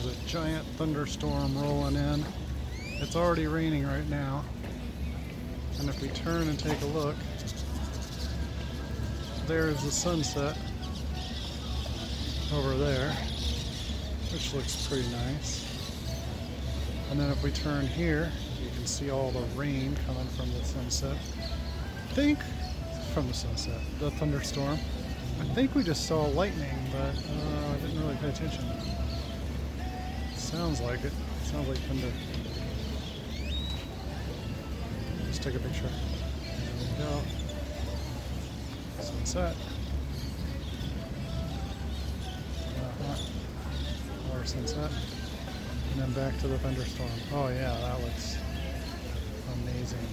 a giant thunderstorm rolling in. It's already raining right now. And if we turn and take a look, there's the sunset over there, which looks pretty nice. And then if we turn here, you can see all the rain coming from the sunset. I think from the sunset, the thunderstorm. I think we just saw lightning, but I didn't really pay attention. Sounds like it. Sounds like thunder. Let's take a picture. There we go. Sunset. Or sunset. And then back to the thunderstorm. Oh yeah, that looks amazing.